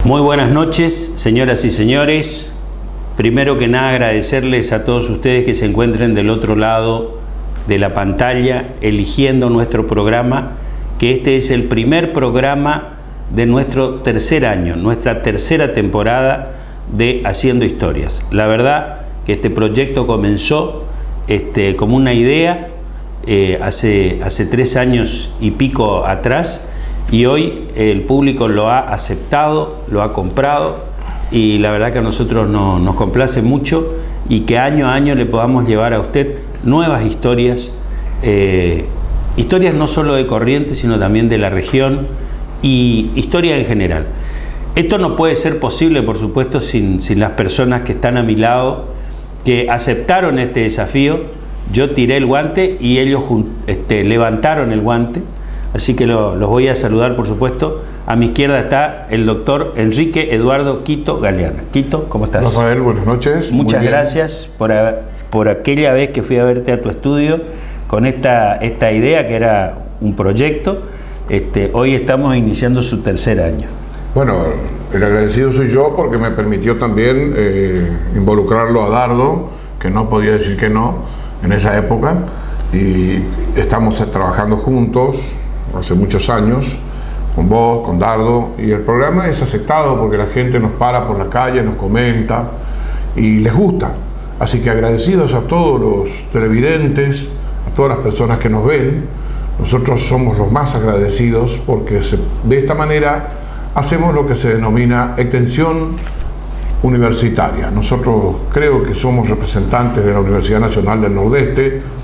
Muy buenas noches, señoras y señores. Primero que nada, agradecerles a todos ustedes que se encuentren del otro lado de la pantalla eligiendo nuestro programa, que este es el primer programa de nuestro tercer año, nuestra tercera temporada de Haciendo Historias. La verdad que este proyecto comenzó como una idea hace 3 años y pico atrás, y hoy el público lo ha aceptado, lo ha comprado, y la verdad que a nosotros nos complace mucho, y que año a año le podamos llevar a usted nuevas historias, historias no solo de Corrientes, sino también de la región, y historia en general. Esto no puede ser posible, por supuesto, sin las personas que están a mi lado, que aceptaron este desafío. Yo tiré el guante y ellos levantaron el guante. Así que los voy a saludar, por supuesto. A mi izquierda está el doctor Enrique Eduardo Quito Galeana. Quito, ¿cómo estás? Rafael, buenas noches. Muchas gracias por aquella vez que fui a verte a tu estudio con esta idea que era un proyecto. Hoy estamos iniciando su tercer año. Bueno, el agradecido soy yo porque me permitió también involucrarlo a Dardo, que no podía decir que no en esa época, y estamos trabajando juntos hace muchos años, con vos, con Dardo, y el programa es aceptado porque la gente nos para por la calle, nos comenta y les gusta. Así que agradecidos a todos los televidentes, a todas las personas que nos ven. Nosotros somos los más agradecidos porque de esta manera hacemos lo que se denomina extensión universitaria. Nosotros creo que somos representantes de la Universidad Nacional del Nordeste,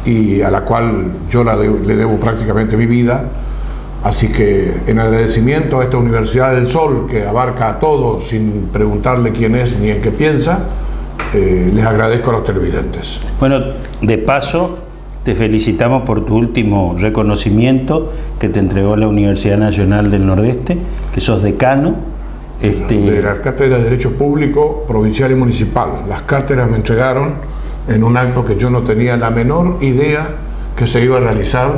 y a la cual yo le debo prácticamente mi vida. Así que en agradecimiento a esta Universidad del Sol, que abarca a todos sin preguntarle quién es ni en qué piensa, les agradezco a los televidentes. Bueno, de paso, te felicitamos por tu último reconocimiento que te entregó la Universidad Nacional del Nordeste, que sos decano. De la Cátedra de Derecho Público, Provincial y Municipal. Las cátedras me entregaron en un acto que yo no tenía la menor idea que se iba a realizar.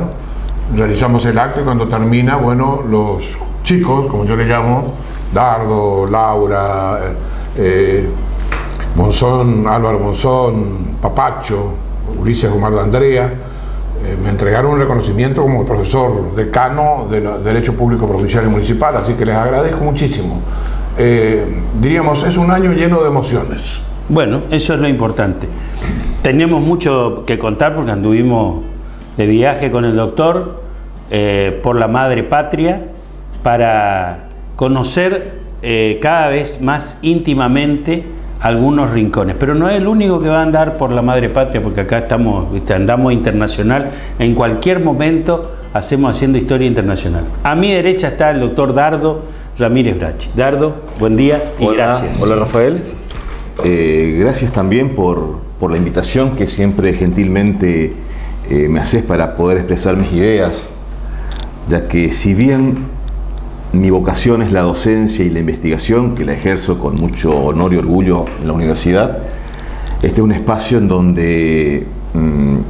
Realizamos el acto y cuando termina, bueno, los chicos, como yo le llamo, Dardo, Laura, Monzón, Álvaro Monzón, Papacho, Ulises Omar de Andrea, me entregaron un reconocimiento como profesor decano de Derecho Público Provincial y Municipal, así que les agradezco muchísimo. Diríamos, es un año lleno de emociones. Bueno, eso es lo importante. Tenemos mucho que contar porque anduvimos de viaje con el doctor por la madre patria para conocer cada vez más íntimamente algunos rincones. Pero no es el único que va a andar por la madre patria, porque acá andamos internacional. En cualquier momento hacemos Haciendo Historia Internacional. A mi derecha está el doctor Dardo Ramírez Brachi. Dardo, buen día y gracias. Hola Rafael. Gracias también por la invitación que siempre gentilmente me haces para poder expresar mis ideas, ya que si bien mi vocación es la docencia y la investigación, que la ejerzo con mucho honor y orgullo en la universidad, este es un espacio en donde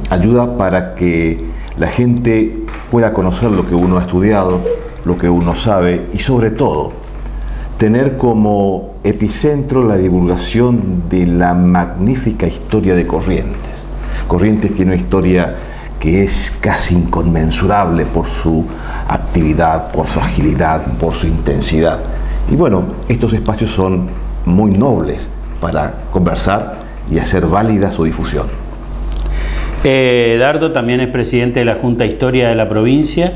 ayuda para que la gente pueda conocer lo que uno ha estudiado, lo que uno sabe, y sobre todo tener como epicentro la divulgación de la magnífica historia de Corrientes. Corrientes tiene una historia que es casi inconmensurable por su actividad, por su agilidad, por su intensidad. Y bueno, estos espacios son muy nobles para conversar y hacer válida su difusión. Dardo también es presidente de la Junta de Historia de la provincia,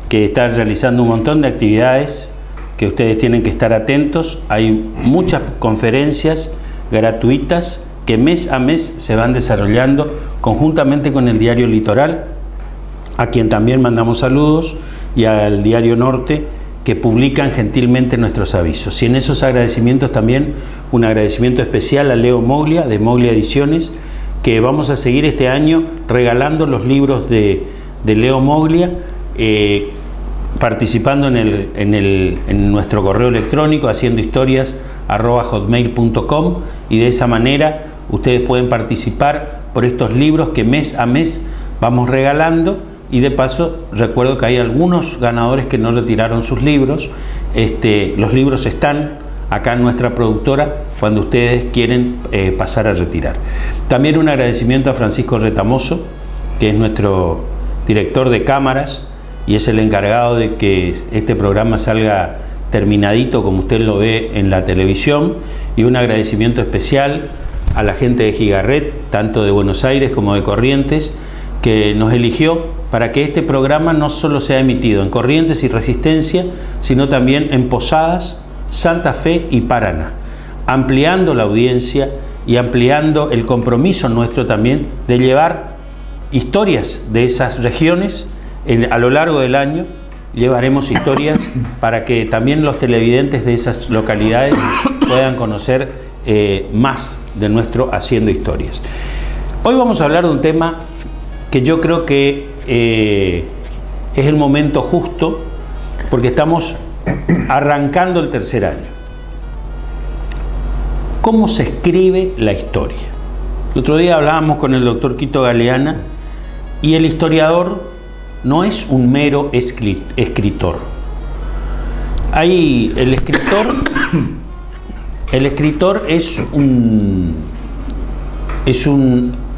que está realizando un montón de actividades que ustedes tienen que estar atentos. Hay muchas conferencias gratuitas que mes a mes se van desarrollando conjuntamente con el Diario Litoral, a quien también mandamos saludos, y al Diario Norte, que publican gentilmente nuestros avisos. Y en esos agradecimientos también un agradecimiento especial a Leo Moglia, de Moglia Ediciones, que vamos a seguir este año regalando los libros de Leo Moglia, participando en nuestro correo electrónico haciendohistorias@hotmail.com, y de esa manera ustedes pueden participar por estos libros que mes a mes vamos regalando, y de paso recuerdo que hay algunos ganadores que no retiraron sus libros. Los libros están acá en nuestra productora cuando ustedes quieren pasar a retirar. También un agradecimiento a Francisco Retamoso, que es nuestro director de cámaras y es el encargado de que este programa salga terminadito como usted lo ve en la televisión, y un agradecimiento especial a la gente de Gigaret, tanto de Buenos Aires como de Corrientes, que nos eligió para que este programa no solo sea emitido en Corrientes y Resistencia, sino también en Posadas, Santa Fe y Paraná, ampliando la audiencia y ampliando el compromiso nuestro también de llevar historias de esas regiones. A lo largo del año llevaremos historias para que también los televidentes de esas localidades puedan conocer más de nuestro Haciendo Historias. Hoy vamos a hablar de un tema que yo creo que es el momento justo, porque estamos arrancando el tercer año. ¿Cómo se escribe la historia? El otro día hablábamos con el doctor Quito Galeana, y el historiador no es un mero escritor. El escritor es un,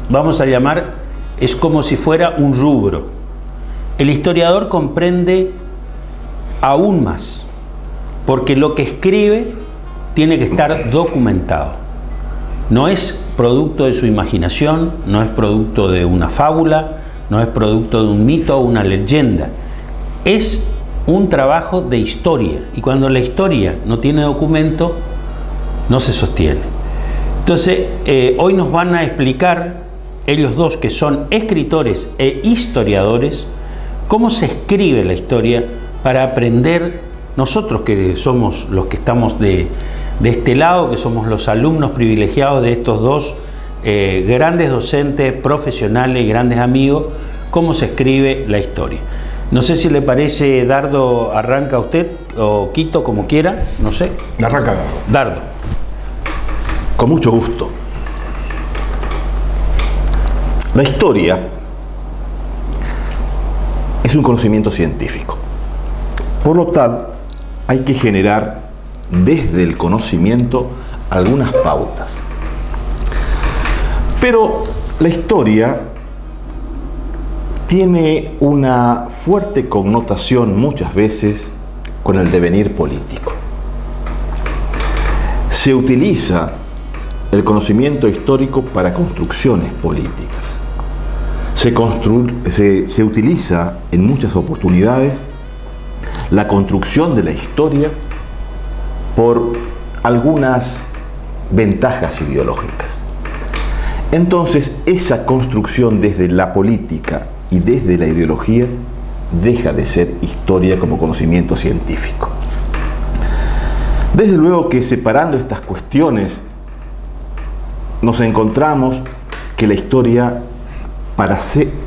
vamos a llamar, es como si fuera un rubro. El historiador comprende aún más, porque lo que escribe tiene que estar documentado. No es producto de su imaginación, no es producto de una fábula, no es producto de un mito o una leyenda. Es un trabajo de historia, y cuando la historia no tiene documento, no se sostiene. Entonces, hoy nos van a explicar ellos dos, que son escritores e historiadores, cómo se escribe la historia para aprender nosotros, que somos los que estamos de este lado, que somos los alumnos privilegiados de estos dos grandes docentes, profesionales, grandes amigos, cómo se escribe la historia. No sé si le parece, Dardo, arranca usted, o Quito, como quiera, no sé. Arranca Dardo. Dardo. Con mucho gusto. La historia es un conocimiento científico. Por lo tal, hay que generar desde el conocimiento algunas pautas. Pero la historia tiene una fuerte connotación muchas veces con el devenir político. Se utiliza el conocimiento histórico para construcciones políticas. Se utiliza en muchas oportunidades la construcción de la historia por algunas ventajas ideológicas. Entonces, esa construcción desde la política y desde la ideología deja de ser historia como conocimiento científico. Desde luego que, separando estas cuestiones, nos encontramos que la historia, para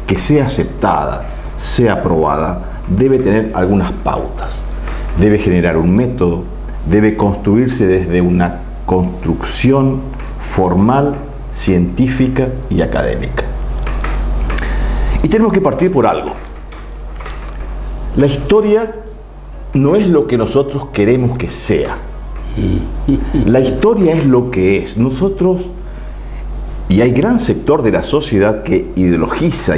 que sea aceptada, sea aprobada, debe tener algunas pautas. Debe generar un método, debe construirse desde una construcción formal, científica y académica. Y tenemos que partir por algo. La historia no es lo que nosotros queremos que sea. La historia es lo que es. Nosotros, y hay gran sector de la sociedad que ideologiza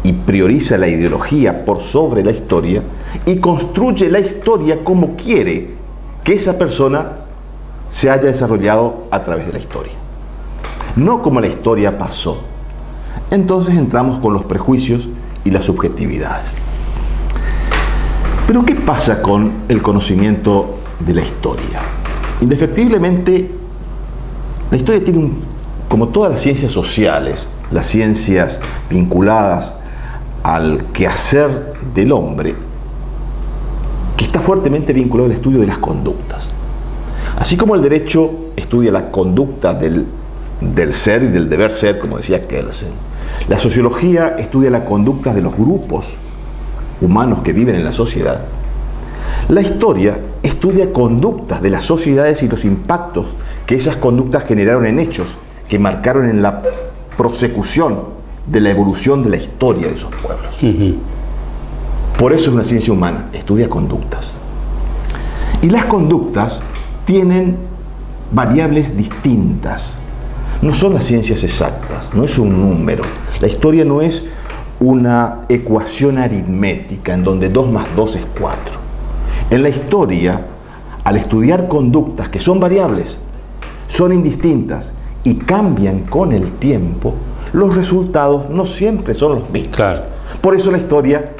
y prioriza la ideología por sobre la historia, y construye la historia como quiere que esa persona se haya desarrollado a través de la historia, no como la historia pasó. Entonces entramos con los prejuicios y las subjetividades. Pero ¿qué pasa con el conocimiento de la historia? Indefectiblemente, la historia tiene como todas las ciencias sociales, las ciencias vinculadas al quehacer del hombre, que está fuertemente vinculado al estudio de las conductas. Así como el derecho estudia la conducta del ser y del deber ser, como decía Kelsen, la sociología estudia la conducta de los grupos humanos que viven en la sociedad. La historia estudia conductas de las sociedades y los impactos que esas conductas generaron en hechos que marcaron en la prosecución de la evolución de la historia de esos pueblos. Por eso es una ciencia humana, estudia conductas. Y las conductas tienen variables distintas. No son las ciencias exactas, no es un número. La historia no es una ecuación aritmética en donde 2 más 2 es 4. En la historia, al estudiar conductas que son variables, son indistintas y cambian con el tiempo, los resultados no siempre son los mismos. Claro. Por eso la historia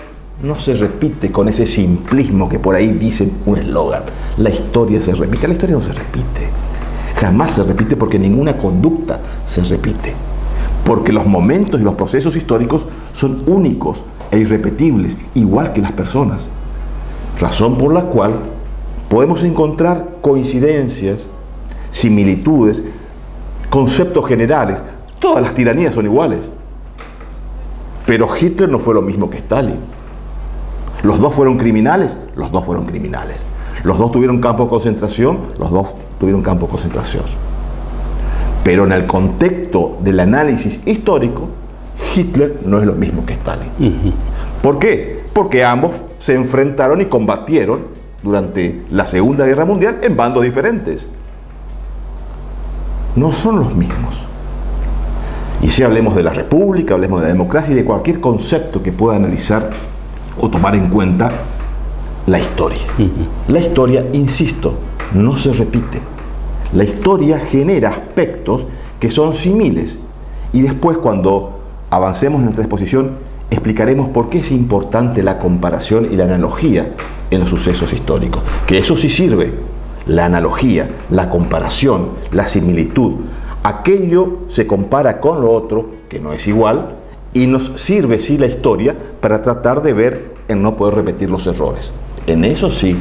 no se repite con ese simplismo que por ahí dicen un eslogan. La historia se repite. La historia no se repite. Jamás se repite, porque ninguna conducta se repite. Porque los momentos y los procesos históricos son únicos e irrepetibles, igual que las personas. Razón por la cual podemos encontrar coincidencias, similitudes, conceptos generales. Todas las tiranías son iguales. Pero Hitler no fue lo mismo que Stalin. Los dos fueron criminales, los dos fueron criminales. Los dos tuvieron campo de concentración, los dos tuvieron campo de concentración. Pero en el contexto del análisis histórico, Hitler no es lo mismo que Stalin. ¿Por qué? Porque ambos se enfrentaron y combatieron durante la Segunda Guerra Mundial en bandos diferentes. No son los mismos. Y si hablemos de la república, hablemos de la democracia y de cualquier concepto que pueda analizar o tomar en cuenta la historia. La historia, insisto, no se repite. La historia genera aspectos que son similares, y después, cuando avancemos en nuestra exposición, explicaremos por qué es importante la comparación y la analogía en los sucesos históricos. Que eso sí sirve, la analogía, la comparación, la similitud. Aquello se compara con lo otro, que no es igual, y nos sirve sí la historia para tratar de ver en no poder repetir los errores. En eso sí,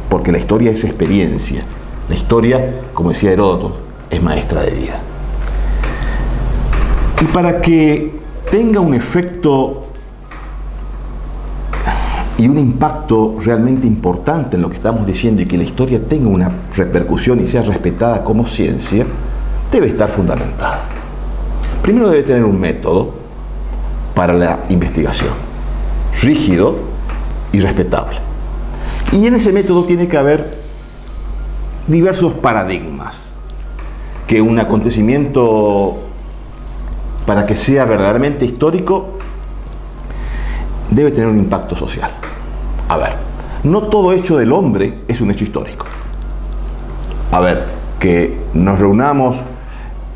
porque la historia es experiencia. La historia, como decía Heródoto, es maestra de vida. Y para que tenga un efecto y un impacto realmente importante en lo que estamos diciendo, y que la historia tenga una repercusión y sea respetada como ciencia, debe estar fundamentada. Primero, debe tener un método para la investigación, rígido y respetable. Y en ese método tiene que haber diversos paradigmas. Que un acontecimiento, para que sea verdaderamente histórico, debe tener un impacto social. A ver, no todo hecho del hombre es un hecho histórico. A ver, que nos reunamos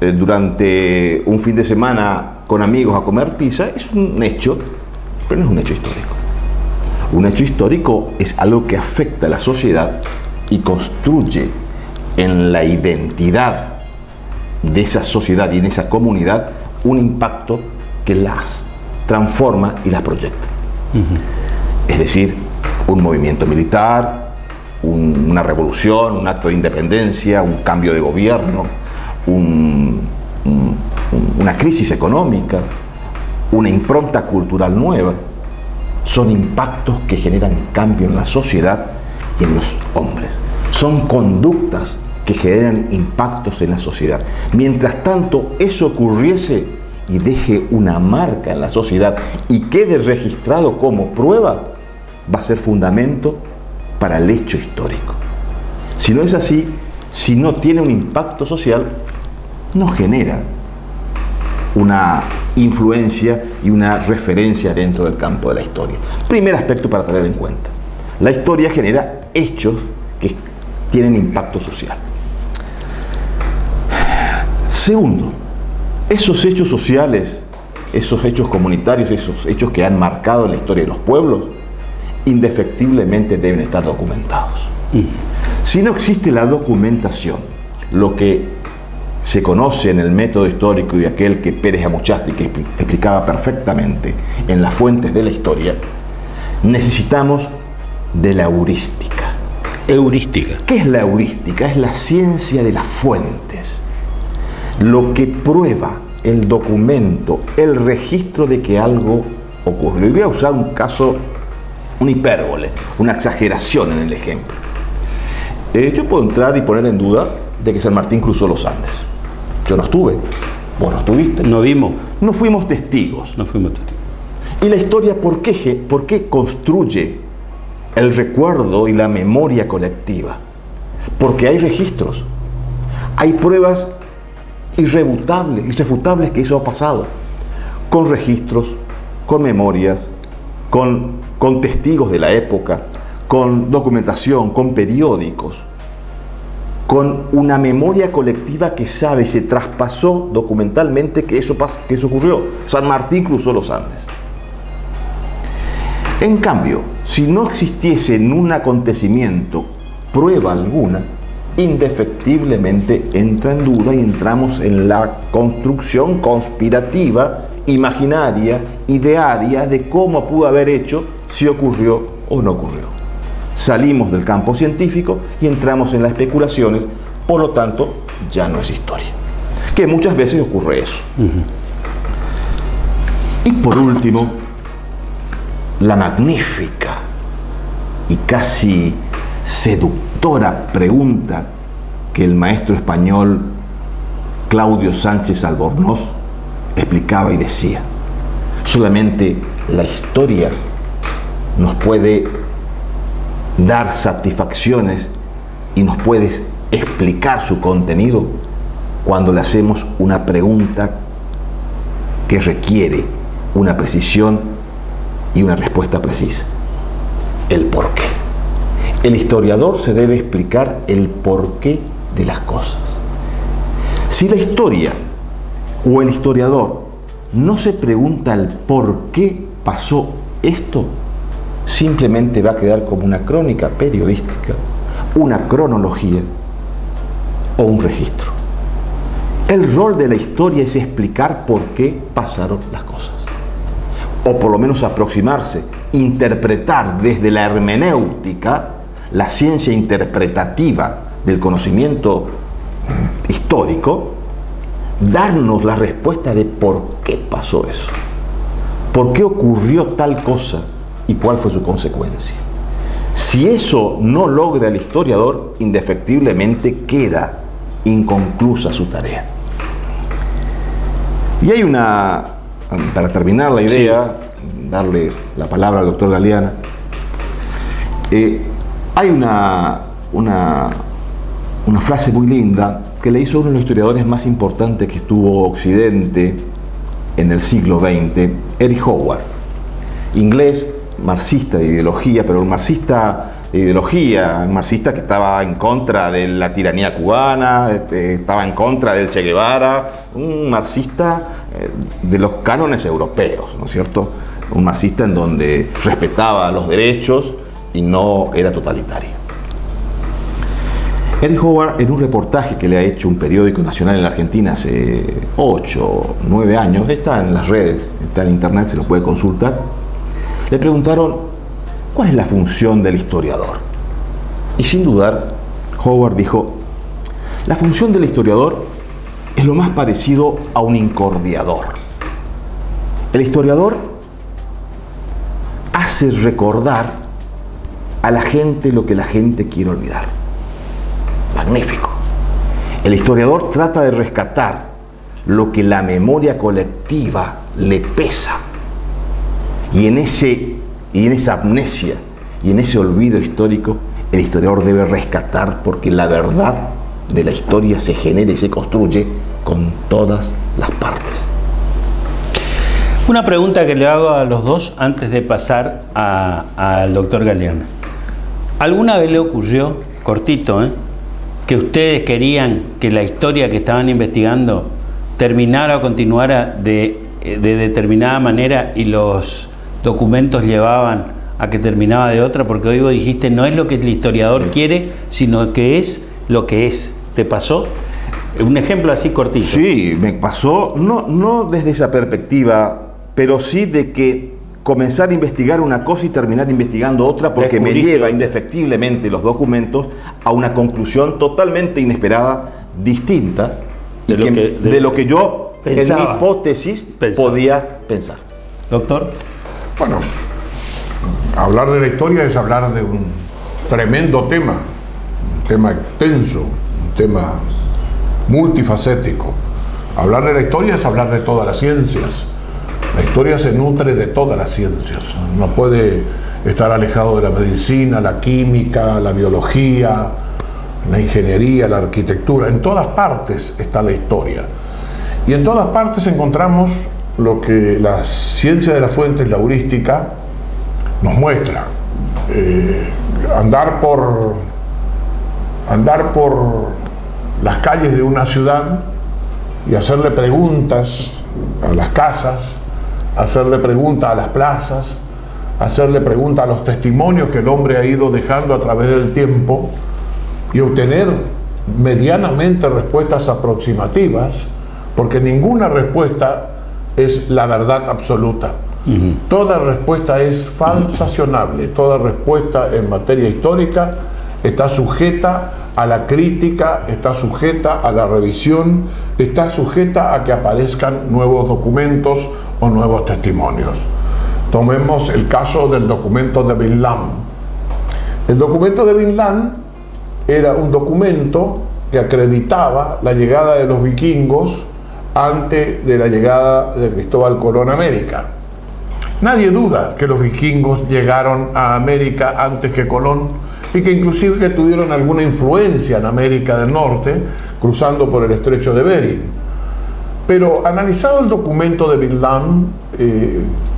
durante un fin de semana con amigos a comer pizza es un hecho, pero no es un hecho histórico. Un hecho histórico es algo que afecta a la sociedad y construye en la identidad de esa sociedad y en esa comunidad un impacto que las transforma y las proyecta. Es decir, un movimiento militar, una revolución, un acto de independencia, un cambio de gobierno, una crisis económica, una impronta cultural nueva, son impactos que generan cambio en la sociedad y en los hombres. Son conductas que generan impactos en la sociedad. Mientras tanto, eso ocurriese y deje una marca en la sociedad y quede registrado como prueba, va a ser fundamento para el hecho histórico. Si no es así, si no tiene un impacto social, no genera una influencia y una referencia dentro del campo de la historia. Primer aspecto para tener en cuenta. La historia genera hechos que tienen impacto social. Segundo, esos hechos sociales, esos hechos comunitarios, esos hechos que han marcado la historia de los pueblos, indefectiblemente deben estar documentados. Si no existe la documentación, lo que se conoce en el método histórico y aquel que Pérez Amuchasti que explicaba perfectamente en las fuentes de la historia, necesitamos de la heurística. Heurística. ¿Qué es la heurística? Es la ciencia de las fuentes. Lo que prueba el documento, el registro de que algo ocurrió. Y voy a usar un caso, una hipérbole, una exageración en el ejemplo. Yo puedo entrar y poner en duda de que San Martín cruzó los Andes. Yo no estuve, Vos no estuviste. No vimos. No fuimos testigos. No fuimos testigos. ¿Y la historia por qué construye el recuerdo y la memoria colectiva? Porque hay registros, hay pruebas irrefutables que eso ha pasado, con registros, con memorias, con testigos de la época, con documentación, con periódicos, con una memoria colectiva que sabe, se traspasó documentalmente que eso ocurrió. San Martín cruzó los Andes. En cambio, si no existiese en un acontecimiento prueba alguna, indefectiblemente entra en duda y entramos en la construcción conspirativa, imaginaria, idearia de cómo pudo haber hecho, si ocurrió o no ocurrió. Salimos del campo científico y entramos en las especulaciones, por lo tanto, ya no es historia. Que muchas veces ocurre eso. Y por último, la magnífica y casi seductora pregunta que el maestro español Claudio Sánchez Albornoz explicaba y decía: solamente la historia nos puede dar satisfacciones y nos puede explicar su contenido cuando le hacemos una pregunta que requiere una precisión y una respuesta precisa. El porqué. El historiador se debe explicar el porqué de las cosas. Si la historia o el historiador no se pregunta el por qué pasó esto, simplemente va a quedar como una crónica periodística, una cronología o un registro. El rol de la historia es explicar por qué pasaron las cosas, o por lo menos aproximarse, interpretar desde la hermenéutica, la ciencia interpretativa del conocimiento histórico, darnos la respuesta de por qué pasó eso, por qué ocurrió tal cosa y cuál fue su consecuencia. Si eso no logra el historiador, indefectiblemente queda inconclusa su tarea. Y hay una, para terminar la idea, darle la palabra al doctor Galeana, hay una frase muy linda que le hizo uno de los historiadores más importantes que tuvo Occidente en el siglo XX, Eric Howard, inglés, marxista de ideología, pero un marxista de ideología, un marxista que estaba en contra de la tiranía cubana, estaba en contra del Che Guevara, un marxista de los cánones europeos, ¿no es cierto? Un marxista en donde respetaba los derechos y no era totalitario. Eric Howard, en un reportaje que le ha hecho un periódico nacional en la Argentina hace 8 o 9 años, está en las redes, está en internet, se lo puede consultar, le preguntaron ¿cuál es la función del historiador? Y sin dudar, Howard dijo: la función del historiador es lo más parecido a un incordiador. El historiador hace recordar a la gente lo que la gente quiere olvidar. Magnífico. El historiador trata de rescatar lo que la memoria colectiva le pesa. Y en esa amnesia y en ese olvido histórico, el historiador debe rescatar, porque la verdad de la historia se genera y se construye con todas las partes. Una pregunta que le hago a los dos antes de pasar al doctor Galeana. ¿Alguna vez le ocurrió, cortito, que ustedes querían que la historia que estaban investigando terminara o continuara de determinada manera y los documentos llevaban a que terminaba de otra? Porque hoy vos dijiste, no es lo que el historiador quiere, sino que es lo que es. ¿Te pasó? Un ejemplo así cortito. Sí, me pasó, no desde esa perspectiva, pero sí de que comenzar a investigar una cosa y terminar investigando otra, porque me lleva indefectiblemente los documentos a una conclusión totalmente inesperada, distinta, de lo que yo pensaba, en mi hipótesis podía pensar. Doctor. Bueno, hablar de la historia es hablar de un tremendo tema, un tema extenso, un tema multifacético. Hablar de la historia es hablar de todas las ciencias. La historia se nutre de todas las ciencias. No puede estar alejado de la medicina, la química, la biología, la ingeniería, la arquitectura. En todas partes está la historia. Y en todas partes encontramos lo que la ciencia de las fuentes, la heurística, nos muestra. Andar por las calles de una ciudad y hacerle preguntas a las casas, hacerle preguntas a las plazas, hacerle preguntas a los testimonios que el hombre ha ido dejando a través del tiempo y obtener medianamente respuestas aproximativas, porque ninguna respuesta es la verdad absoluta. Toda respuesta es falsacionable, toda respuesta en materia histórica está sujeta a la crítica, está sujeta a la revisión, está sujeta a que aparezcan nuevos documentos o nuevos testimonios. Tomemos el caso del documento de Vinland. El documento de Vinland era un documento que acreditaba la llegada de los vikingos antes de la llegada de Cristóbal Colón a América. Nadie duda que los vikingos llegaron a América antes que Colón y que inclusive que tuvieron alguna influencia en América del Norte, cruzando por el estrecho de Bering. Pero analizado el documento de Vinland,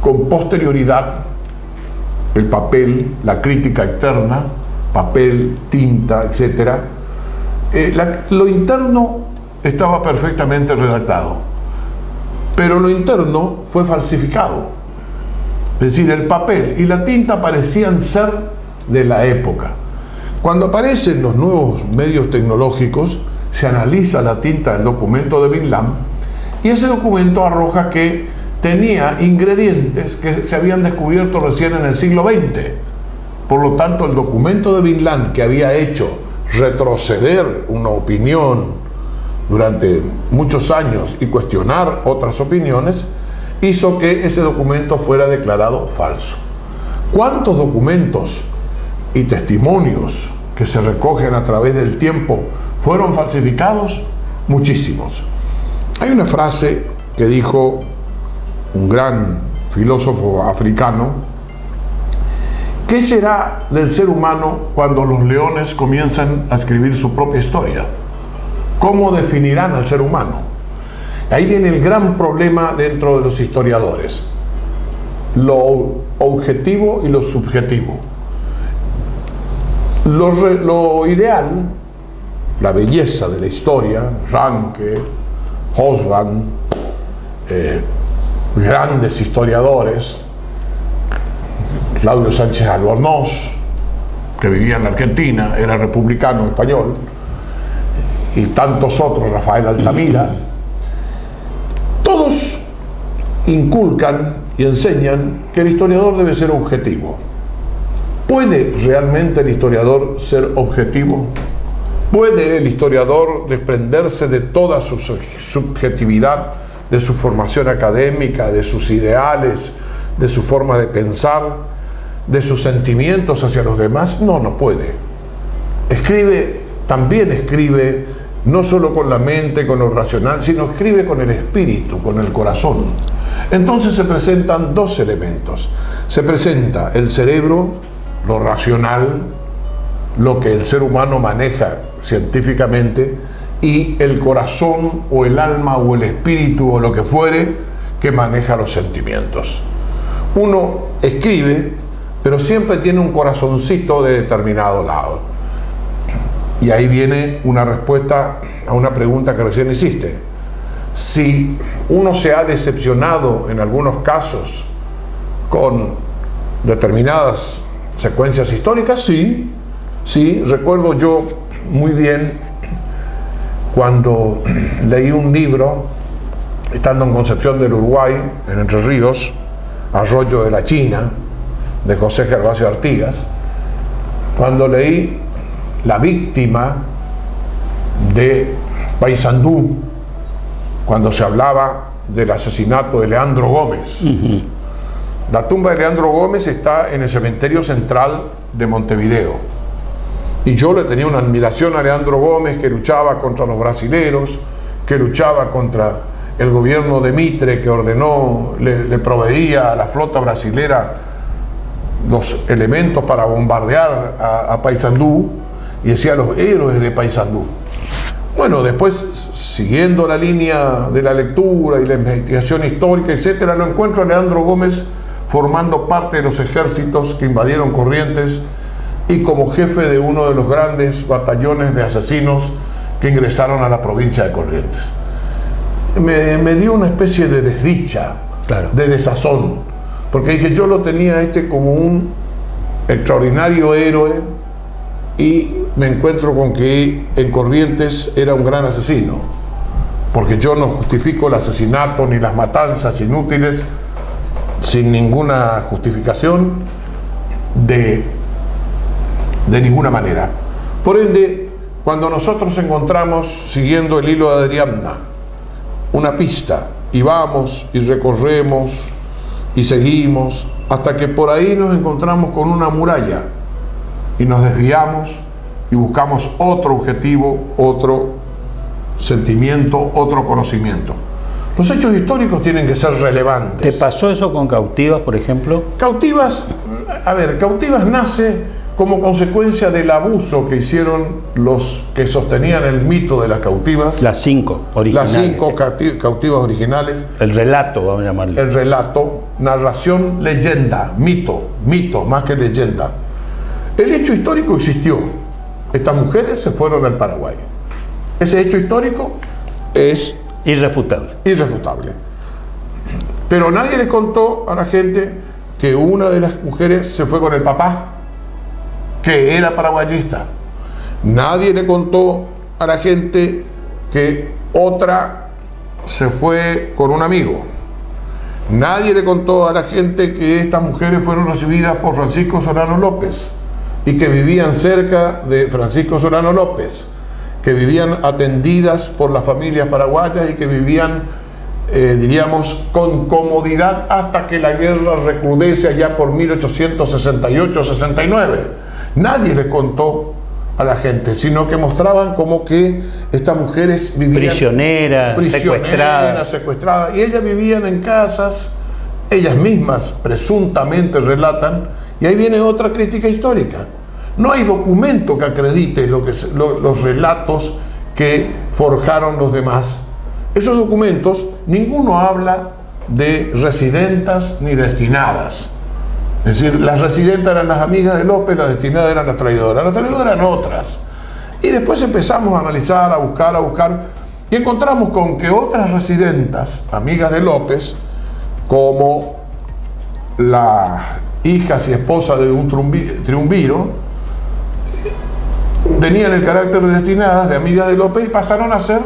con posterioridad, el papel, la crítica externa, papel, tinta, etc., lo interno estaba perfectamente redactado, pero lo interno fue falsificado. Es decir, el papel y la tinta parecían ser de la época. Cuando aparecen los nuevos medios tecnológicos, se analiza la tinta del documento de Vinland y ese documento arroja que tenía ingredientes que se habían descubierto recién en el siglo XX. Por lo tanto, el documento de Vinland, que había hecho retroceder una opinión durante muchos años y cuestionar otras opiniones, hizo que ese documento fuera declarado falso. ¿Cuántos documentos y testimonios que se recogen a través del tiempo fueron falsificados? Muchísimos. Hay una frase que dijo un gran filósofo africano: ¿qué será del ser humano cuando los leones comienzan a escribir su propia historia? ¿Cómo definirán al ser humano? Ahí viene el gran problema dentro de los historiadores: lo objetivo y lo subjetivo. Lo ideal, la belleza de la historia, Ranke, Hobsbawm, grandes historiadores, Claudio Sánchez Albornoz, que vivía en Argentina, era republicano español, y tantos otros, Rafael Altamira, todos inculcan y enseñan que el historiador debe ser objetivo. ¿Puede realmente el historiador ser objetivo? ¿Puede el historiador desprenderse de toda su subjetividad, de su formación académica, de sus ideales, de su forma de pensar, de sus sentimientos hacia los demás? No, no puede. También escribe no solo con la mente, con lo racional, sino escribe con el espíritu, con el corazón. Entonces se presentan dos elementos. Se presenta el cerebro, lo racional, lo que el ser humano maneja científicamente, y el corazón o el alma o el espíritu o lo que fuere que maneja los sentimientos. Uno escribe, pero siempre tiene un corazoncito de determinado lado. Y ahí viene una respuesta a una pregunta que recién hiciste. Si uno se ha decepcionado en algunos casos con determinadas secuencias históricas, sí. Recuerdo yo muy bien cuando leí un libro, estando en Concepción del Uruguay, en Entre Ríos, Arroyo de la China, de José Gervasio Artigas, cuando leí La víctima de Paysandú, cuando se hablaba del asesinato de Leandro Gómez. La tumba de Leandro Gómez está en el cementerio central de Montevideo. Y yo le tenía una admiración a Leandro Gómez, que luchaba contra los brasileros, que luchaba contra el gobierno de Mitre, que ordenó, le proveía a la flota brasilera los elementos para bombardear a Paysandú, y decía los héroes de Paysandú. Bueno, después, siguiendo la línea de la lectura y la investigación histórica, etcétera, lo encuentro a Leandro Gómez formando parte de los ejércitos que invadieron Corrientes y como jefe de uno de los grandes batallones de asesinos que ingresaron a la provincia de Corrientes. Me dio una especie de desdicha, claro, de desazón, porque dije, yo lo tenía como un extraordinario héroe y me encuentro con que en Corrientes era un gran asesino, porque yo no justifico el asesinato ni las matanzas inútiles sin ninguna justificación de ninguna manera. Por ende, cuando nosotros encontramos, siguiendo el hilo de Adriana, una pista, y vamos y recorremos y seguimos hasta que por ahí nos encontramos con una muralla y nos desviamos y buscamos otro objetivo, otro sentimiento, otro conocimiento. Los hechos históricos tienen que ser relevantes. ¿Te pasó eso con Cautivas, por ejemplo? Cautivas, a ver, Cautivas nace como consecuencia del abuso que hicieron los que sostenían el mito de las cautivas. Las 5 originales. Las 5 cautivas originales. El relato, vamos a llamarle. El relato, narración, leyenda, mito, más que leyenda. El hecho histórico existió. Estas mujeres se fueron al Paraguay. Ese hecho histórico es irrefutable. Irrefutable. Pero nadie le contó a la gente que una de las mujeres se fue con el papá, que era paraguayista. Nadie le contó a la gente que otra se fue con un amigo. Nadie le contó a la gente que estas mujeres fueron recibidas por Francisco Solano López y que vivían cerca de Francisco Solano López, que vivían atendidas por las familias paraguayas y que vivían, diríamos, con comodidad hasta que la guerra recrudece allá por 1868-69. Nadie les contó a la gente, sino que mostraban como que estas mujeres vivían prisioneras, secuestradas, y ellas vivían en casas, ellas mismas presuntamente relatan, y ahí viene otra crítica histórica. No hay documento que acredite los relatos que forjaron los demás. Esos documentos, ninguno habla de residentas ni destinadas. Es decir, las residentas eran las amigas de López, las destinadas eran las traidoras. Las traidoras eran otras. Y después empezamos a analizar, a buscar, y encontramos con que otras residentas, amigas de López, como las hijas y esposas de un triunviro, tenían el carácter de destinadas, de amigas de López, y pasaron a ser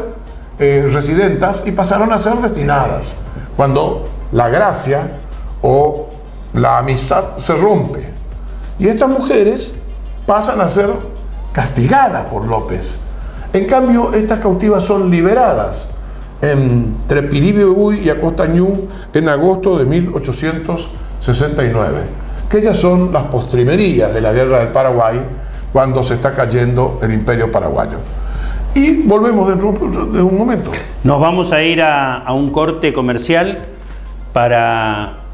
residentas y pasaron a ser destinadas, cuando la gracia o la amistad se rompe. Y estas mujeres pasan a ser castigadas por López. En cambio, estas cautivas son liberadas entre Piribí y Acostañú en agosto de 1869, que ellas son las postrimerías de la guerra del Paraguay, cuando se está cayendo el imperio paraguayo. Y volvemos dentro de un momento. Nos vamos a ir a un corte comercial para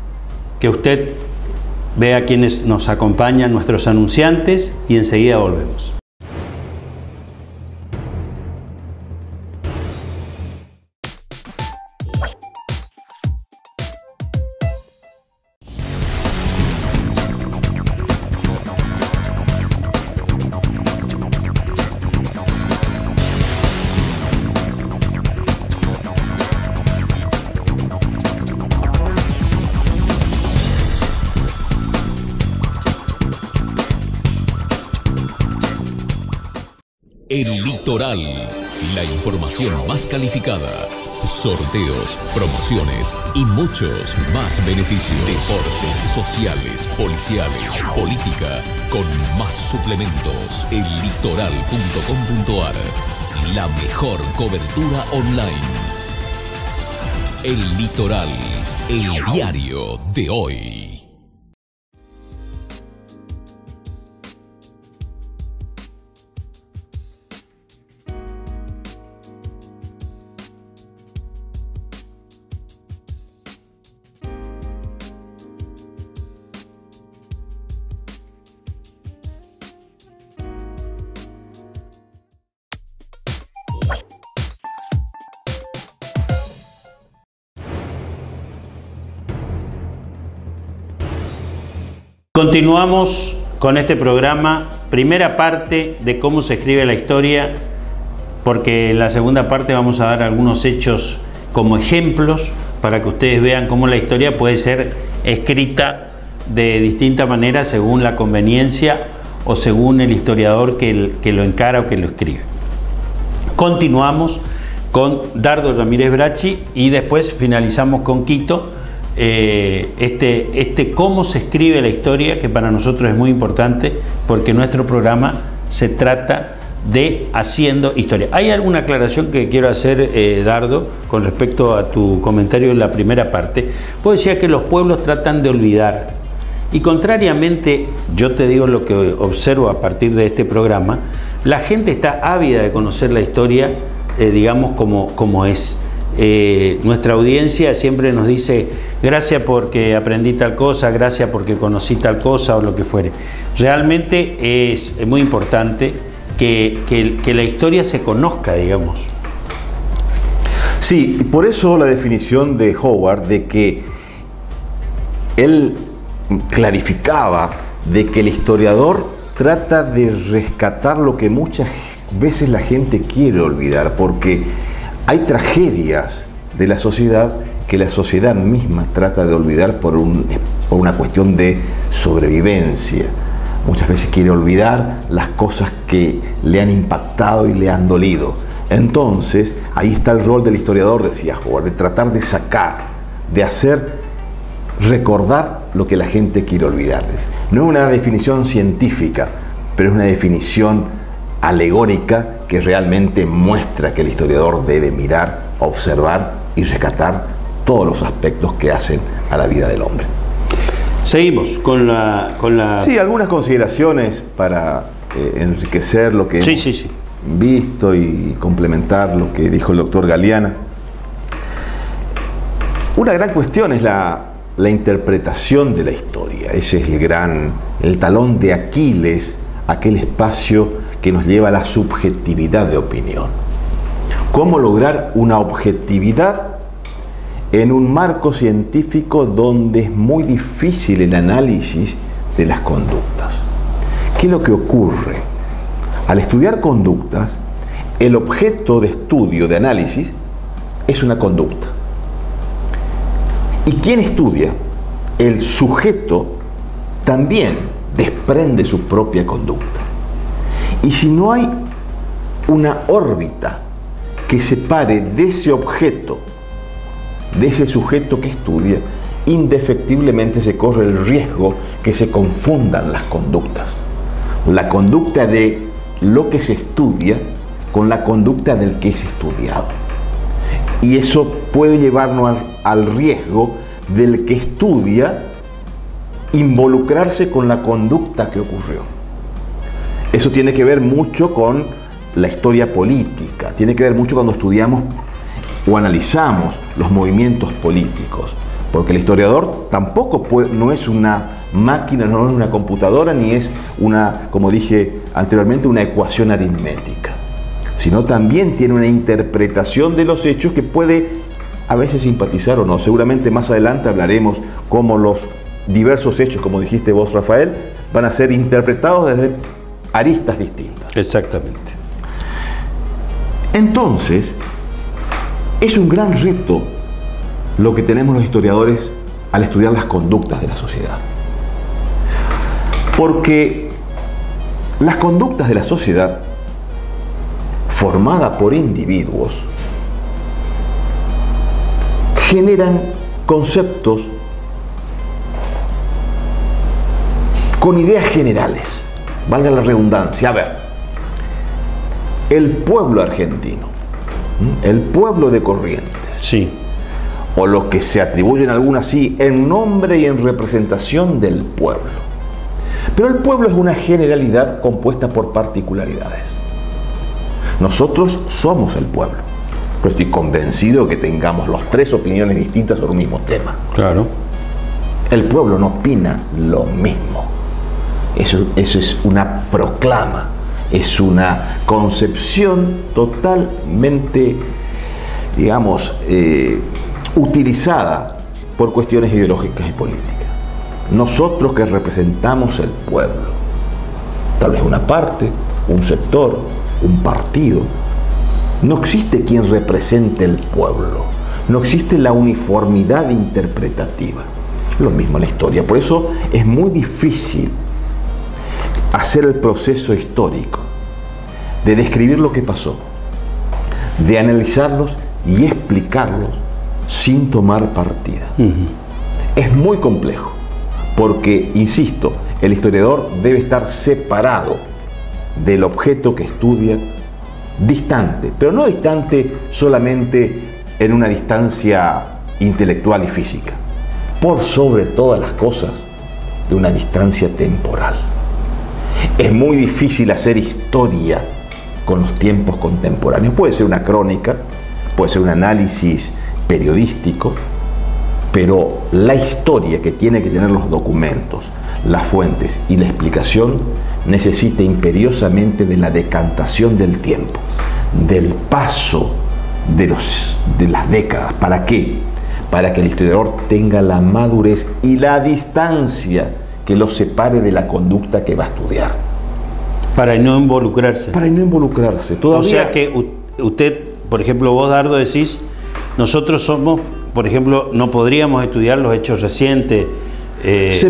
que usted vea quiénes nos acompañan, nuestros anunciantes, y enseguida volvemos. El Litoral, la información más calificada, sorteos, promociones y muchos más beneficios. Deportes, sociales, policiales, política, con más suplementos. Ellitoral.com.ar, la mejor cobertura online. El Litoral, el diario de hoy. Continuamos con este programa, primera parte de cómo se escribe la historia, porque en la segunda parte vamos a dar algunos hechos como ejemplos para que ustedes vean cómo la historia puede ser escrita de distinta manera según la conveniencia o según el historiador que lo encara o que lo escribe. Continuamos con Dardo Ramírez Bracci y después finalizamos con Quito, cómo se escribe la historia, que para nosotros es muy importante porque nuestro programa se trata de haciendo historia. Hay alguna aclaración que quiero hacer, Dardo, con respecto a tu comentario en la primera parte. Vos decías que los pueblos tratan de olvidar, y contrariamente, yo te digo lo que observo a partir de este programa, la gente está ávida de conocer la historia, digamos, como es. Nuestra audiencia siempre nos dice gracias porque aprendí tal cosa, gracias porque conocí tal cosa o lo que fuere. Realmente es muy importante que la historia se conozca, digamos. Sí, y por eso la definición de Howard de que él clarificaba de que el historiador trata de rescatar lo que muchas veces la gente quiere olvidar, porque hay tragedias de la sociedad que la sociedad misma trata de olvidar por una cuestión de sobrevivencia. Muchas veces quiere olvidar las cosas que le han impactado y le han dolido. Entonces, ahí está el rol del historiador, decía Howard, de tratar de sacar, de hacer recordar lo que la gente quiere olvidarles. No es una definición científica, pero es una definición alegórica que realmente muestra que el historiador debe mirar, observar y rescatar todos los aspectos que hacen a la vida del hombre. Seguimos con la... Sí, algunas consideraciones para enriquecer lo que hemos visto y complementar lo que dijo el doctor Galeana. Una gran cuestión es la interpretación de la historia. Ese es el talón de Aquiles, aquel espacio que nos lleva a la subjetividad de opinión. ¿Cómo lograr una objetividad en un marco científico donde es muy difícil el análisis de las conductas? ¿Qué es lo que ocurre? Al estudiar conductas, el objeto de estudio, de análisis, es una conducta. ¿Y quién estudia? El sujeto también desprende su propia conducta. Y si no hay una órbita que separe de ese objeto, de ese sujeto que estudia, indefectiblemente se corre el riesgo que se confundan las conductas. La conducta de lo que se estudia con la conducta del que es estudiado. Y eso puede llevarnos al riesgo del que estudia involucrarse con la conducta que ocurrió. Eso tiene que ver mucho con la historia política, tiene que ver mucho cuando estudiamos o analizamos los movimientos políticos, porque el historiador tampoco no es una máquina, no es una computadora, ni es una, como dije anteriormente, una ecuación aritmética, sino también tiene una interpretación de los hechos que puede a veces simpatizar o no. Seguramente más adelante hablaremos cómo los diversos hechos, como dijiste vos, Rafael, van a ser interpretados desde aristas distintas. Exactamente. Entonces, es un gran reto lo que tenemos los historiadores al estudiar las conductas de la sociedad. Porque las conductas de la sociedad, formada por individuos, generan conceptos con ideas generales. Valga la redundancia. A ver, el pueblo argentino, el pueblo de Corrientes, sí, o lo que se atribuyen algunos así, en nombre y en representación del pueblo. Pero el pueblo es una generalidad compuesta por particularidades. Nosotros somos el pueblo, pero estoy convencido de que tengamos los tres opiniones distintas sobre un mismo tema. Claro. El pueblo no opina lo mismo. Eso es una proclama, es una concepción totalmente, digamos, utilizada por cuestiones ideológicas y políticas. nosotros que representamos el pueblo, tal vez una parte, un sector, un partido, no existe quien represente el pueblo, no existe la uniformidad interpretativa. Lo mismo en la historia, por eso es muy difícil hacer el proceso histórico, de describir lo que pasó, de analizarlos y explicarlos sin tomar partida. Es muy complejo, porque, insisto, el historiador debe estar separado del objeto que estudia, distante, pero no distante solamente en una distancia intelectual y física, por sobre todas las cosas, de una distancia temporal. Es muy difícil hacer historia con los tiempos contemporáneos. Puede ser una crónica, puede ser un análisis periodístico, pero la historia, que tiene que tener los documentos, las fuentes y la explicación, necesita imperiosamente de la decantación del tiempo, del paso de las décadas. ¿Para qué? Para que el historiador tenga la madurez y la distancia que lo separe de la conducta que va a estudiar. Para no involucrarse. Para no involucrarse. Todavía... O sea que usted, por ejemplo, vos, Dardo, decís, nosotros somos, por ejemplo, no podríamos estudiar los hechos recientes,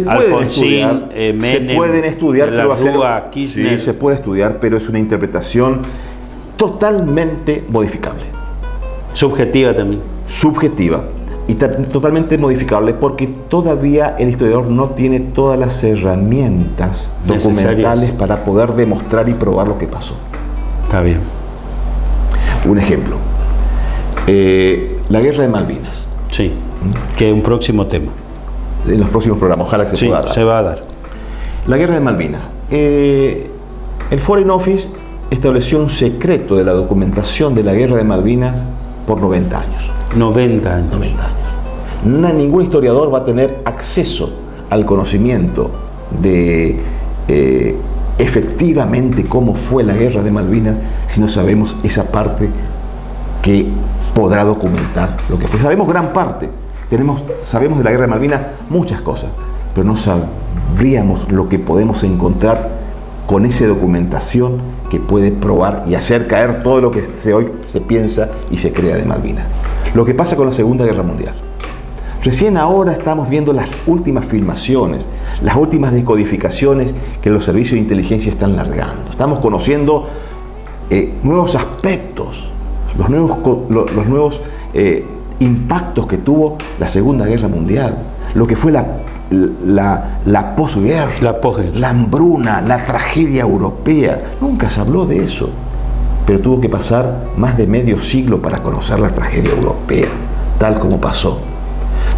Alfonsín, Menem, se pueden estudiar, la Rúa, Kirchner. Sí, se puede estudiar, pero es una interpretación totalmente modificable. Subjetiva también. Subjetiva y totalmente modificable, porque todavía el historiador no tiene todas las herramientas documentales para poder demostrar y probar lo que pasó. Está bien. Un ejemplo, la guerra de Malvinas. Sí, que es un próximo tema. En los próximos programas, ojalá que se pueda dar. Se va a dar. La guerra de Malvinas. El Foreign Office estableció un secreto de la documentación de la guerra de Malvinas por 90 años. 90 años. 90 años. Ningún historiador va a tener acceso al conocimiento de efectivamente cómo fue la guerra de Malvinas si no sabemos esa parte que podrá documentar lo que fue. Sabemos gran parte. Sabemos de la guerra de Malvinas muchas cosas, pero no sabríamos lo que podemos encontrar con esa documentación que puede probar y hacer caer todo lo que hoy se piensa y se crea de Malvinas. Lo que pasa con la Segunda Guerra Mundial. Recién ahora estamos viendo las últimas filmaciones, las últimas decodificaciones que los servicios de inteligencia están largando. Estamos conociendo nuevos aspectos, los nuevos impactos que tuvo la Segunda Guerra Mundial, lo que fue la posguerra, la hambruna, la tragedia europea. Nunca se habló de eso, pero tuvo que pasar más de medio siglo para conocer la tragedia europea, tal como pasó.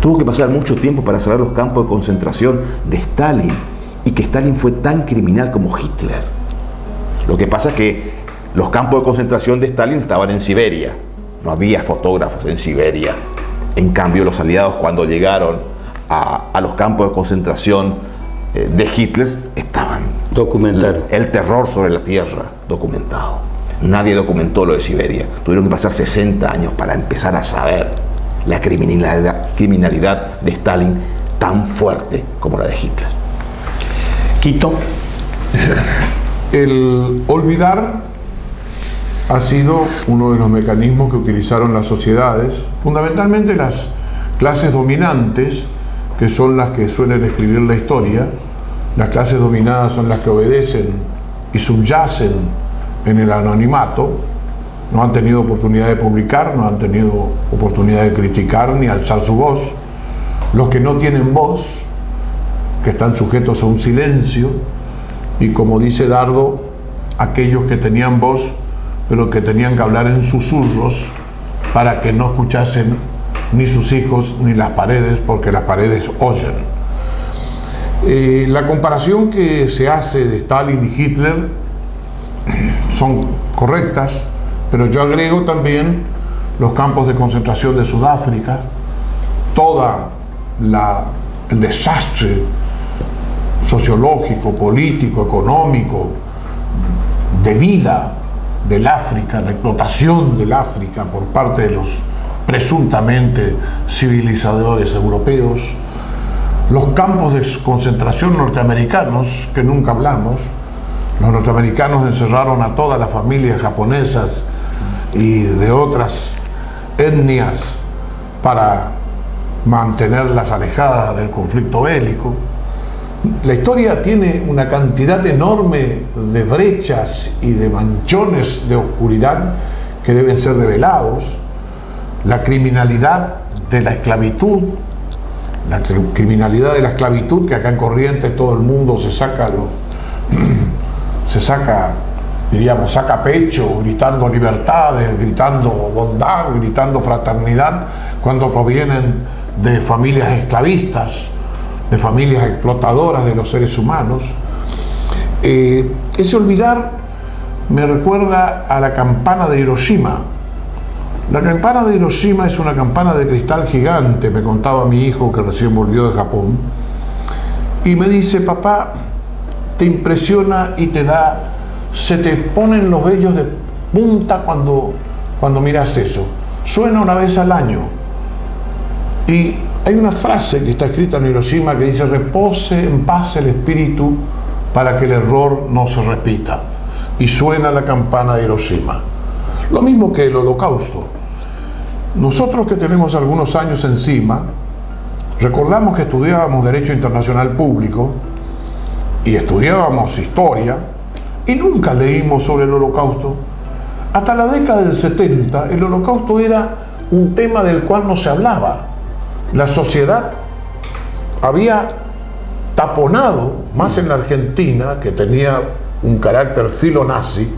Tuvo que pasar mucho tiempo para saber los campos de concentración de Stalin, y que Stalin fue tan criminal como Hitler. Lo que pasa es que los campos de concentración de Stalin estaban en Siberia. No había fotógrafos en Siberia. En cambio, los aliados, cuando llegaron a los campos de concentración de Hitler, estaban documentados. El terror sobre la tierra documentado. Nadie documentó lo de Siberia. Tuvieron que pasar 60 años para empezar a saber la criminalidad de Stalin, tan fuerte como la de Hitler. Quito. El olvidar ha sido uno de los mecanismos que utilizaron las sociedades, fundamentalmente las clases dominantes, que son las que suelen escribir la historia. Las clases dominadas son las que obedecen y subyacen en el anonimato, no han tenido oportunidad de publicar, no han tenido oportunidad de criticar ni alzar su voz. Los que no tienen voz, que están sujetos a un silencio, y como dice Dardo, aquellos que tenían voz, pero que tenían que hablar en susurros para que no escuchasen ni sus hijos ni las paredes, porque las paredes oyen. La comparación que se hace de Stalin y Hitler son correctas, pero yo agrego también los campos de concentración de Sudáfrica, todo el desastre sociológico, político, económico, de vida del África, la explotación del África por parte de los presuntamente civilizadores europeos, los campos de concentración norteamericanos, que nunca hablamos. Los norteamericanos encerraron a todas las familias japonesas y de otras etnias para mantenerlas alejadas del conflicto bélico. La historia tiene una cantidad enorme de brechas y de manchones de oscuridad que deben ser develados. La criminalidad de la esclavitud, que acá en Corrientes todo el mundo saca pecho, gritando libertades, gritando bondad, gritando fraternidad, cuando provienen de familias esclavistas, de familias explotadoras de los seres humanos. Ese olvidar me recuerda a la campana de Hiroshima. La campana de Hiroshima es una campana de cristal gigante, me contaba mi hijo que recién volvió de Japón, y me dice: papá, te impresiona y se te ponen los vellos de punta cuando miras eso. Suena una vez al año. Y hay una frase que está escrita en Hiroshima que dice: repose en paz el espíritu para que el error no se repita. Y suena la campana de Hiroshima. Lo mismo que el Holocausto. Nosotros que tenemos algunos años encima, recordamos que estudiábamos Derecho Internacional Público y estudiábamos Historia y nunca leímos sobre el Holocausto. Hasta la década del 70 el Holocausto era un tema del cual no se hablaba. La sociedad había taponado, más en la Argentina, que tenía un carácter filonazi.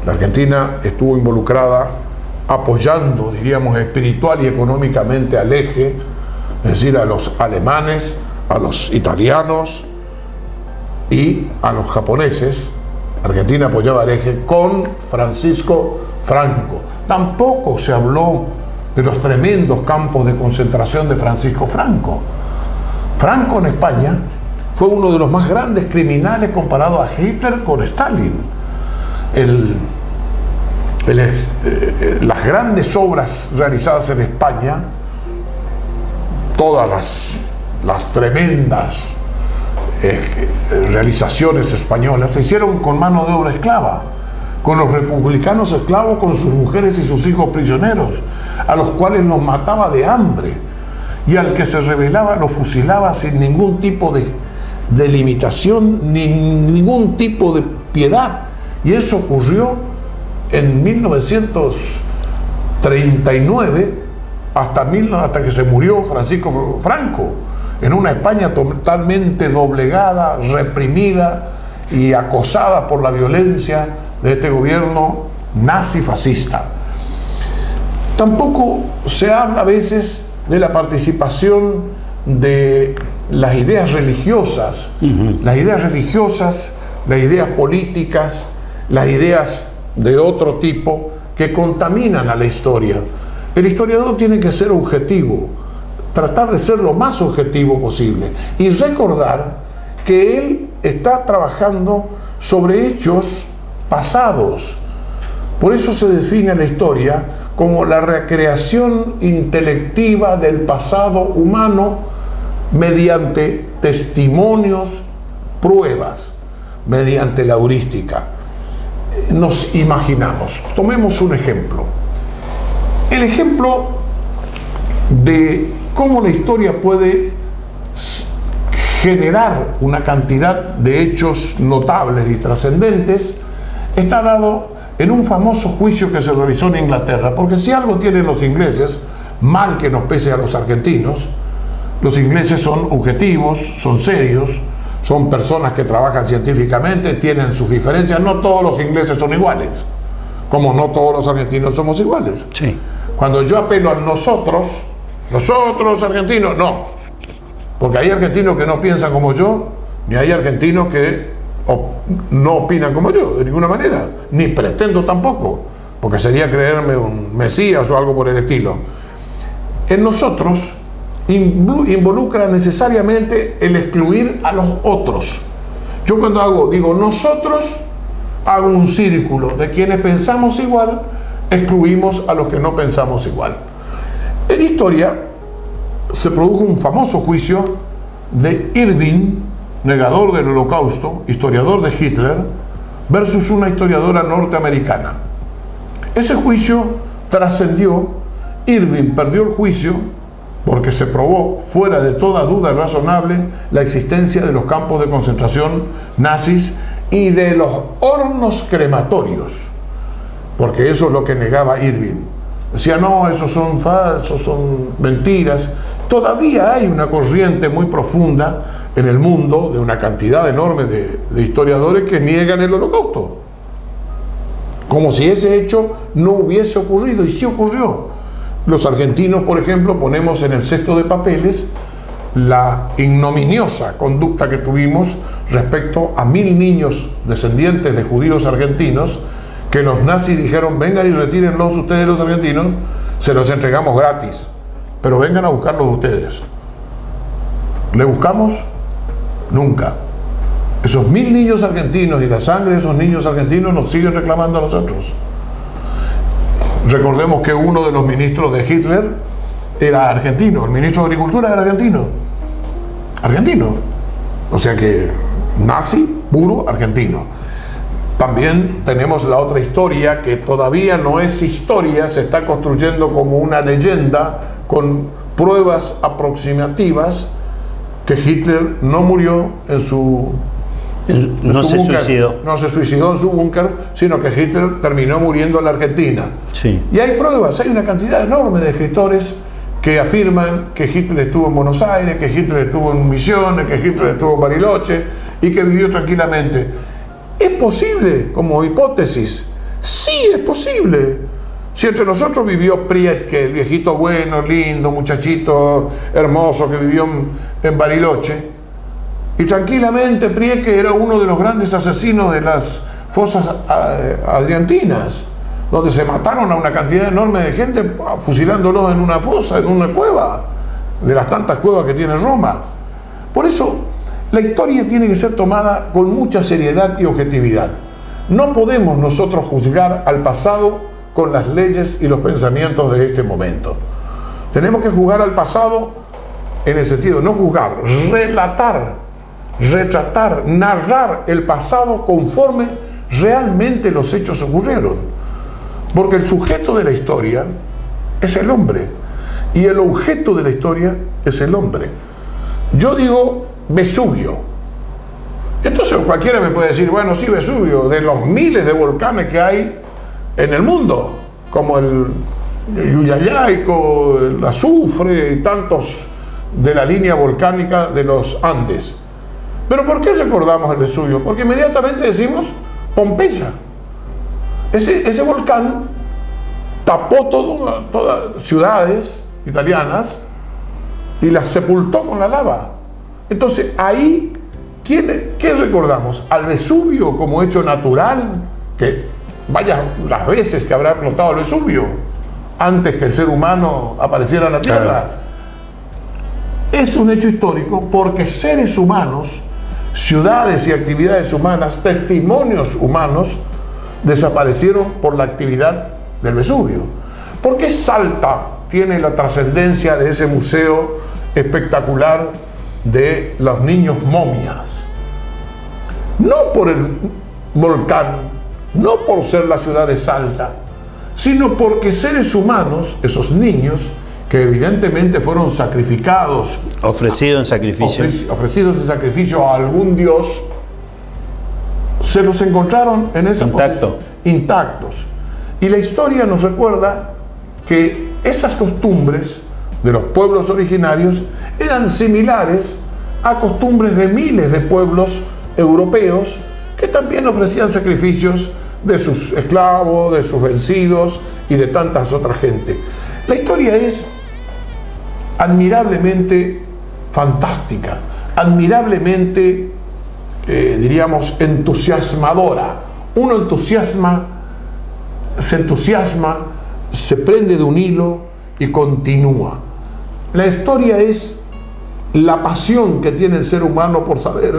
La Argentina estuvo involucrada apoyando, diríamos, espiritual y económicamente al eje, es decir, a los alemanes, a los italianos y a los japoneses. Argentina apoyaba al eje con Francisco Franco. Tampoco se habló de los tremendos campos de concentración de Francisco Franco. Franco en España fue uno de los más grandes criminales comparado a Hitler con Stalin. Las grandes obras realizadas en España, todas las tremendas realizaciones españolas se hicieron con mano de obra esclava, con los republicanos esclavos, con sus mujeres y sus hijos prisioneros, a los cuales los mataba de hambre, y al que se rebelaba lo fusilaba sin ningún tipo de limitación ni ningún tipo de piedad. Y eso ocurrió en 1939 hasta que se murió Francisco Franco, en una España totalmente doblegada, reprimida y acosada por la violencia de este gobierno nazi-fascista. Tampoco se habla a veces de la participación de las ideas religiosas, las ideas políticas, las ideas de otro tipo que contaminan a la historia. El historiador tiene que ser objetivo, tratar de ser lo más objetivo posible y recordar que él está trabajando sobre hechos pasados. Por eso se define la historia como la recreación intelectiva del pasado humano mediante testimonios, pruebas, mediante la heurística. Nos imaginamos. Tomemos un ejemplo. El ejemplo de cómo la historia puede generar una cantidad de hechos notables y trascendentes está dado en un famoso juicio que se realizó en Inglaterra, porque si algo tienen los ingleses, mal que nos pese a los argentinos, los ingleses son objetivos, son serios, son personas que trabajan científicamente, tienen sus diferencias. No todos los ingleses son iguales, como no todos los argentinos somos iguales. Sí. Cuando yo apelo a nosotros argentinos, no, porque hay argentinos que no piensan como yo, ni hay argentinos que no opinan como yo, de ninguna manera, ni pretendo tampoco, porque sería creerme un mesías o algo por el estilo. En nosotros involucra necesariamente el excluir a los otros. Yo cuando digo nosotros, hago un círculo de quienes pensamos igual, excluimos a los que no pensamos igual. En historia se produjo un famoso juicio de Irving, negador del Holocausto, historiador de Hitler, versus una historiadora norteamericana. Ese juicio trascendió. Irving perdió el juicio porque se probó fuera de toda duda razonable la existencia de los campos de concentración nazis y de los hornos crematorios, porque eso es lo que negaba Irving. Decía, no, esos son falsos, son mentiras. Todavía hay una corriente muy profunda en el mundo de una cantidad enorme de historiadores que niegan el Holocausto, como si ese hecho no hubiese ocurrido, y sí ocurrió. Los argentinos, por ejemplo, ponemos en el cesto de papeles la ignominiosa conducta que tuvimos respecto a 1000 niños descendientes de judíos argentinos que los nazis dijeron, vengan y retírenlos ustedes los argentinos, se los entregamos gratis, pero vengan a buscarlos ustedes. ¿Le buscamos? Nunca. Esos 1000 niños argentinos y la sangre de esos niños argentinos nos siguen reclamando a nosotros. Recordemos que uno de los ministros de Hitler era argentino, el ministro de Agricultura era argentino. O sea que nazi puro argentino. También tenemos la otra historia que todavía no es historia, se está construyendo como una leyenda con pruebas aproximativas, que Hitler no murió en su... No se suicidó. No se suicidó en su búnker, sino que Hitler terminó muriendo en la Argentina. Sí. Y hay pruebas, hay una cantidad enorme de escritores que afirman que Hitler estuvo en Buenos Aires, que Hitler estuvo en Misiones, que Hitler estuvo en Bariloche y que vivió tranquilamente. ¿Es posible como hipótesis? Sí, es posible. Si entre nosotros vivió Prietke, el viejito bueno, lindo, muchachito hermoso que vivió en Bariloche, y tranquilamente Prietke era uno de los grandes asesinos de las fosas adriantinas, donde se mataron a una cantidad enorme de gente fusilándolos en una fosa, en una cueva, de las tantas cuevas que tiene Roma. Por eso, la historia tiene que ser tomada con mucha seriedad y objetividad. No podemos nosotros juzgar al pasado con las leyes y los pensamientos de este momento. Tenemos que juzgar al pasado en el sentido, no juzgar, relatar, retratar, narrar el pasado conforme realmente los hechos ocurrieron. Porque el sujeto de la historia es el hombre y el objeto de la historia es el hombre. Yo digo Vesubio. Entonces cualquiera me puede decir, bueno, sí, Vesubio, de los miles de volcanes que hay en el mundo, como el Yuyayaico, el Azufre y tantos de la línea volcánica de los Andes. ¿Pero por qué recordamos el Vesubio? Porque inmediatamente decimos Pompeya. Ese volcán tapó todas ciudades italianas y las sepultó con la lava. Entonces ahí, ¿qué recordamos? ¿Al Vesubio como hecho natural? Que vaya las veces que habrá explotado el Vesubio antes que el ser humano apareciera en la Tierra. Claro. Es un hecho histórico porque seres humanos, ciudades y actividades humanas, testimonios humanos, desaparecieron por la actividad del Vesubio. ¿Por qué Salta tiene la trascendencia de ese museo espectacular de los niños momias? No por el volcán, no por ser la ciudad de Salta, sino porque seres humanos, esos niños, que evidentemente fueron sacrificados, ofrecidos en sacrificio, ofrecidos en sacrificio a algún dios, se los encontraron en esa posición, intactos. Y la historia nos recuerda que esas costumbres de los pueblos originarios eran similares a costumbres de miles de pueblos europeos que también ofrecían sacrificios de sus esclavos, de sus vencidos y de tantas otras gente. La historia es admirablemente fantástica, admirablemente, diríamos, entusiasmadora. Uno se entusiasma, se prende de un hilo y continúa. La historia es la pasión que tiene el ser humano por saber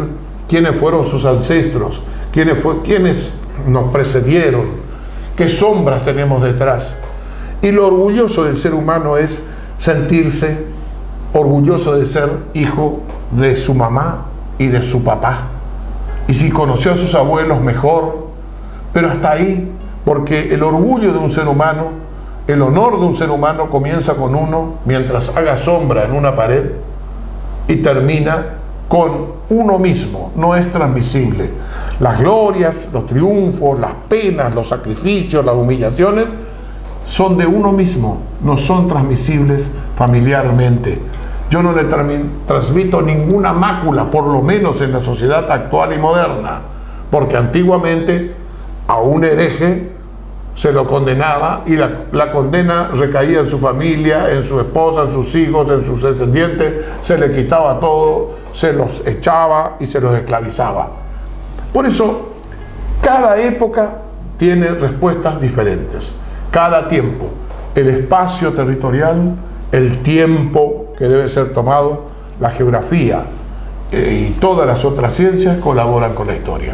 quiénes fueron sus ancestros, quiénes nos precedieron, qué sombras tenemos detrás. Y lo orgulloso del ser humano es sentirse orgulloso de ser hijo de su mamá y de su papá. Y si conoció a sus abuelos, mejor. Pero hasta ahí, porque el orgullo de un ser humano, el honor de un ser humano comienza con uno mientras haga sombra en una pared y termina con uno mismo, no es transmisible. Las glorias, los triunfos, las penas, los sacrificios, las humillaciones son de uno mismo, no son transmisibles familiarmente. Yo no le transmito ninguna mácula, por lo menos en la sociedad actual y moderna, porque antiguamente a un hereje se lo condenaba y la condena recaía en su familia, en su esposa, en sus hijos, en sus descendientes, se le quitaba todo, se los echaba y se los esclavizaba. Por eso, cada época tiene respuestas diferentes. Cada tiempo, el espacio territorial, el tiempo que debe ser tomado, la geografía y todas las otras ciencias colaboran con la historia.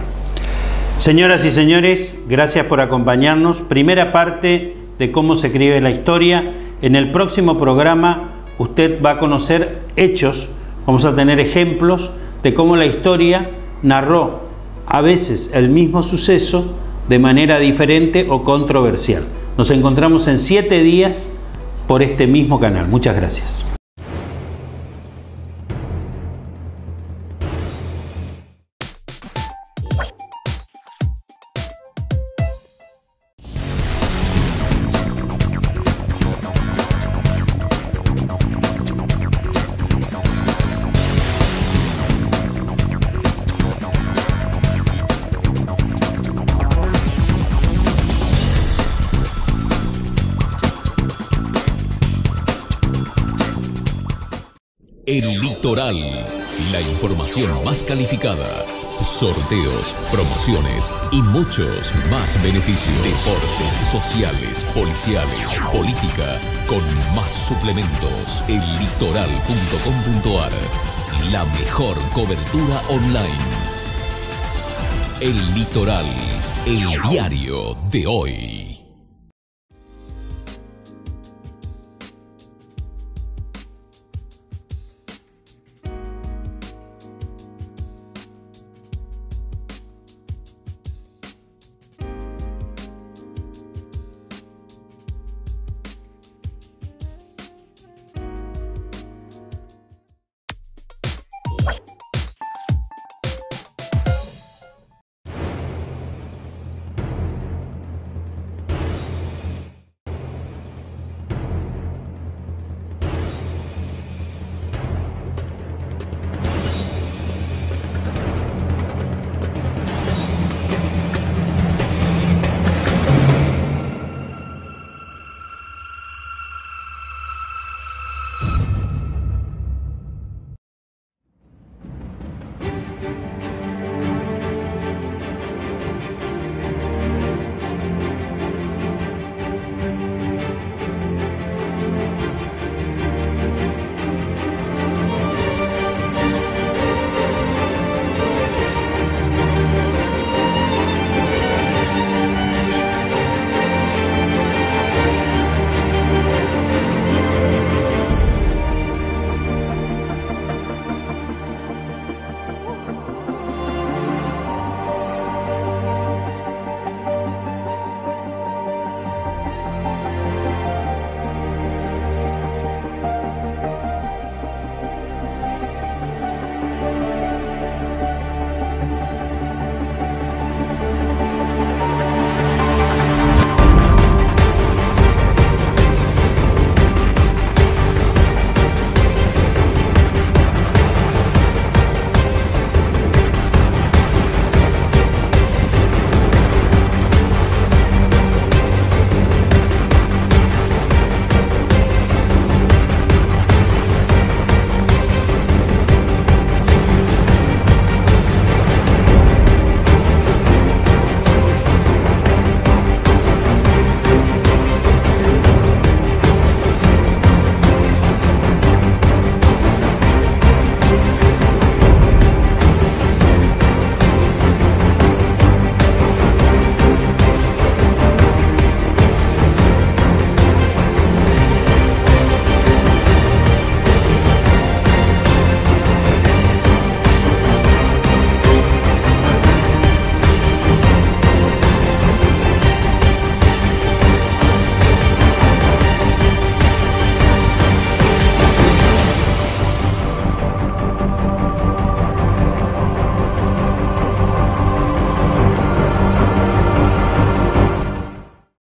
Señoras y señores, gracias por acompañarnos. Primera parte de cómo se escribe la historia. En el próximo programa usted va a conocer hechos, vamos a tener ejemplos de cómo la historia narró a veces el mismo suceso de manera diferente o controversial. Nos encontramos en 7 días por este mismo canal. Muchas gracias. El Litoral, la información más calificada, sorteos, promociones y muchos más beneficios. Deportes, sociales, policiales, política, con más suplementos. Ellitoral.com.ar, la mejor cobertura online. El Litoral, el diario de hoy.